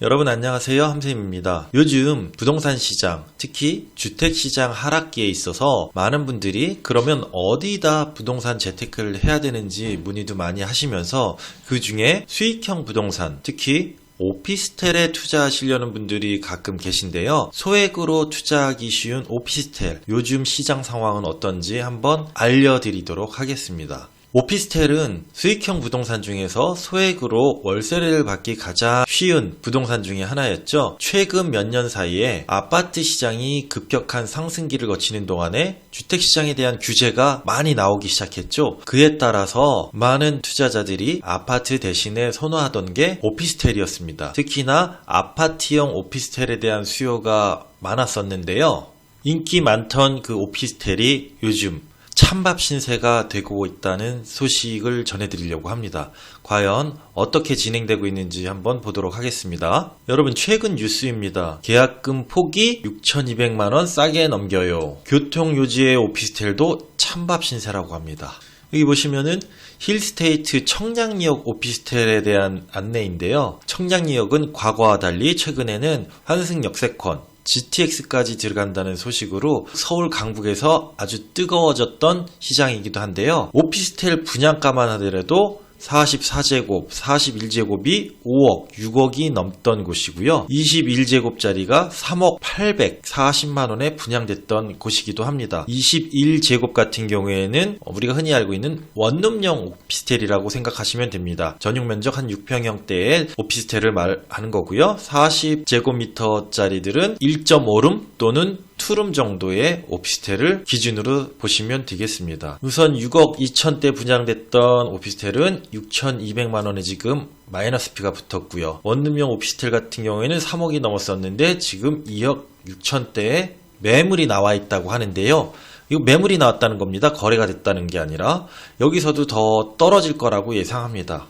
여러분 안녕하세요. 함쌤입니다. 요즘 부동산 시장, 특히 주택시장 하락기에 있어서 많은 분들이 그러면 어디다 부동산 재테크를 해야 되는지 문의도 많이 하시면서 그 중에 수익형 부동산, 특히 오피스텔에 투자하시려는 분들이 가끔 계신데요. 소액으로 투자하기 쉬운 오피스텔, 요즘 시장 상황은 어떤지 한번 알려드리도록 하겠습니다. 오피스텔은 수익형 부동산 중에서 소액으로 월세를 받기 가장 쉬운 부동산 중에 하나였죠. 최근 몇 년 사이에 아파트 시장이 급격한 상승기를 거치는 동안에 주택시장에 대한 규제가 많이 나오기 시작했죠. 그에 따라서 많은 투자자들이 아파트 대신에 선호하던 게 오피스텔이었습니다. 특히나 아파트형 오피스텔에 대한 수요가 많았었는데요. 인기 많던 그 오피스텔이 요즘 찬밥 신세가 되고 있다는 소식을 전해드리려고 합니다. 과연 어떻게 진행되고 있는지 한번 보도록 하겠습니다. 여러분 최근 뉴스입니다. 계약금 폭이 6,200만원 싸게 넘겨요. 교통요지의 오피스텔도 찬밥 신세라고 합니다. 여기 보시면은 힐스테이트 청량리역 오피스텔에 대한 안내인데요. 청량리역은 과거와 달리 최근에는 환승 역세권 GTX까지 들어간다는 소식으로 서울 강북에서 아주 뜨거워졌던 시장이기도 한데요. 오피스텔 분양가만 하더라도 44제곱, 41제곱이 5억, 6억이 넘던 곳이고요. 21제곱짜리가 3억 840만원에 분양됐던 곳이기도 합니다. 21제곱 같은 경우에는 우리가 흔히 알고 있는 원룸형 오피스텔이라고 생각하시면 됩니다. 전용 면적 한 6평형대의 오피스텔을 말하는 거고요. 40제곱미터짜리들은 1.5룸 또는 투룸 정도의 오피스텔을 기준으로 보시면 되겠습니다. 우선 6억 2천대 분양됐던 오피스텔은 6,200만원에 지금 마이너스피가 붙었고요. 원룸형 오피스텔 같은 경우에는 3억이 넘었었는데 지금 2억 6천대에 매물이 나와 있다고 하는데요. 이거 매물이 나왔다는 겁니다. 거래가 됐다는 게 아니라 여기서도 더 떨어질 거라고 예상합니다.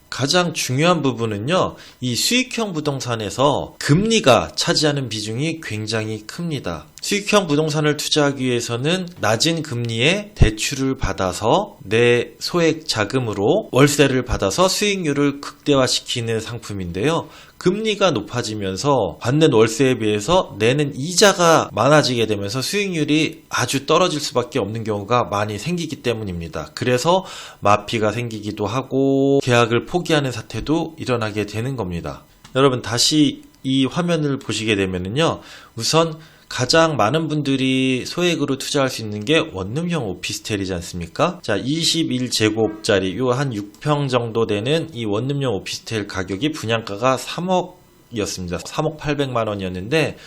가장 중요한 부분은요, 이 수익형 부동산에서 금리가 차지하는 비중이 굉장히 큽니다. 수익형 부동산을 투자하기 위해서는 낮은 금리에 대출을 받아서 내 소액 자금으로 월세를 받아서 수익률을 극대화시키는 상품인데요. 금리가 높아지면서 받는 월세에 비해서 내는 이자가 많아지게 되면서 수익률이 아주 떨어질 수밖에 없는 경우가 많이 생기기 때문입니다. 그래서 마피가 생기기도 하고 계약을 포기하는 사태도 일어나게 되는 겁니다. 여러분 다시 이 화면을 보시게 되면요. 우선 가장 많은 분들이 소액으로 투자할 수 있는 게 원룸형 오피스텔이지 않습니까? 자, 21제곱짜리 요 한 6평 정도 되는 이 원룸형 오피스텔 가격이 분양가가 3억이었습니다. 3억 800만 원이었는데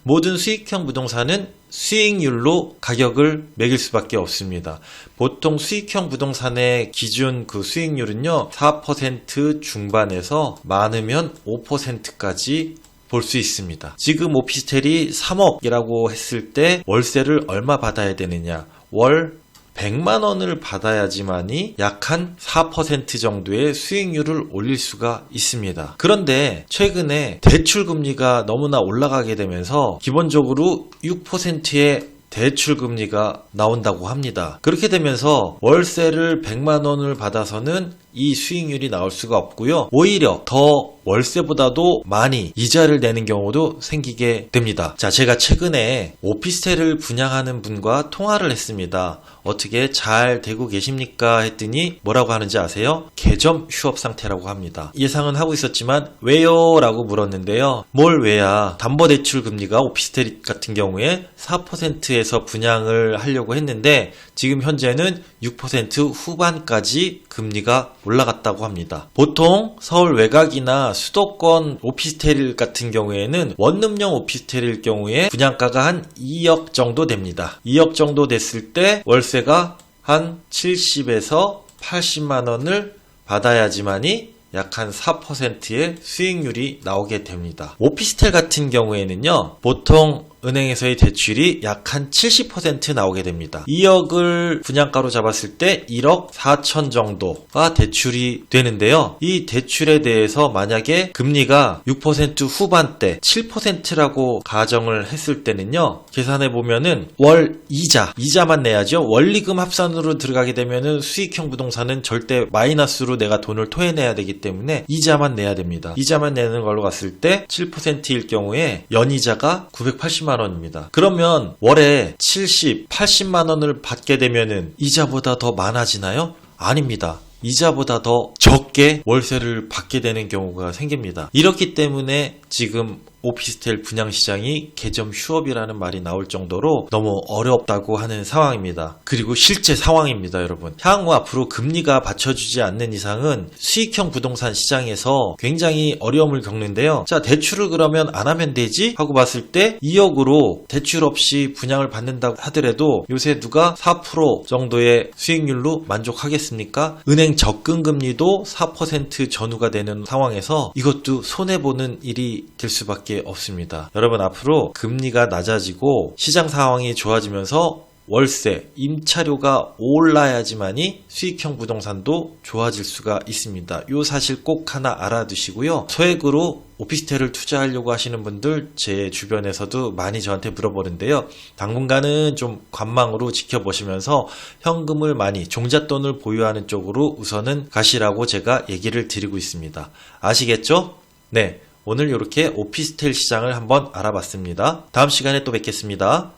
모든 수익형 부동산은 수익률로 가격을 매길 수밖에 없습니다. 보통 수익형 부동산의 기준 그 수익률은요, 4% 중반에서 많으면 5%까지 볼 수 있습니다. 지금 오피스텔이 3억이라고 했을 때 월세를 얼마 받아야 되느냐? 월 100만원을 받아야지만이 약 한 4% 정도의 수익률을 올릴 수가 있습니다. 그런데 최근에 대출금리가 너무나 올라가게 되면서 기본적으로 6%의 대출금리가 나온다고 합니다. 그렇게 되면서 월세를 100만원을 받아서는 이 수익률이 나올 수가 없고요. 오히려 더 월세보다도 많이 이자를 내는 경우도 생기게 됩니다. 자, 제가 최근에 오피스텔을 분양하는 분과 통화를 했습니다. 어떻게 잘 되고 계십니까? 했더니 뭐라고 하는지 아세요? 개점 휴업 상태라고 합니다. 예상은 하고 있었지만 왜요? 라고 물었는데요. 뭘 왜야? 담보대출 금리가 오피스텔 같은 경우에 4%에서 분양을 하려고 했는데 지금 현재는 6% 후반까지 금리가 올라갔다고 합니다. 보통 서울 외곽이나 수도권 오피스텔 같은 경우에는 원룸형 오피스텔일 경우에 분양가가 한 2억 정도 됩니다. 2억 정도 됐을 때 월세가 한 70에서 80만 원을 받아야지만이 약 한 4%의 수익률이 나오게 됩니다. 오피스텔 같은 경우에는요, 보통 은행에서의 대출이 약 한 70% 나오게 됩니다. 2억을 분양가로 잡았을 때 1억 4천 정도가 대출이 되는데요. 이 대출에 대해서 만약에 금리가 6% 후반대 7%라고 가정을 했을 때는요, 계산해 보면은 월 이자만 내야죠. 원리금 합산으로 들어가게 되면은 수익형 부동산은 절대 마이너스로 내가 돈을 토해내야 되기 되기 때문에 이자만 내야 됩니다. 이자만 내는 걸로 갔을 때 7%일 경우에 연이자가 980만 원입니다. 그러면 월에 70, 80만 원을 받게 되면은 이자보다 더 많아지나요? 아닙니다. 이자보다 더 적게 월세를 받게 되는 경우가 생깁니다. 이렇기 때문에 지금 오피스텔 분양시장이 개점 휴업이라는 말이 나올 정도로 너무 어렵다고 하는 상황입니다. 그리고 실제 상황입니다, 여러분. 향후 앞으로 금리가 받쳐주지 않는 이상은 수익형 부동산 시장에서 굉장히 어려움을 겪는데요. 자, 대출을 그러면 안 하면 되지? 하고 봤을 때 2억으로 대출 없이 분양을 받는다고 하더라도 요새 누가 4% 정도의 수익률로 만족하겠습니까? 은행 적금금리도 4% 전후가 되는 상황에서 이것도 손해보는 일이 될 수밖에 없습니다. 여러분, 앞으로 금리가 낮아지고 시장 상황이 좋아지면서 월세, 임차료가 올라야지만이 수익형 부동산도 좋아질 수가 있습니다. 이 사실 꼭 하나 알아두시고요. 소액으로 오피스텔을 투자하려고 하시는 분들 제 주변에서도 많이 저한테 물어보는데요. 당분간은 좀 관망으로 지켜보시면서 현금을 많이 종잣돈을 보유하는 쪽으로 우선은 가시라고 제가 얘기를 드리고 있습니다. 아시겠죠? 네. 오늘 이렇게 오피스텔 시장을 한번 알아봤습니다. 다음 시간에 또 뵙겠습니다.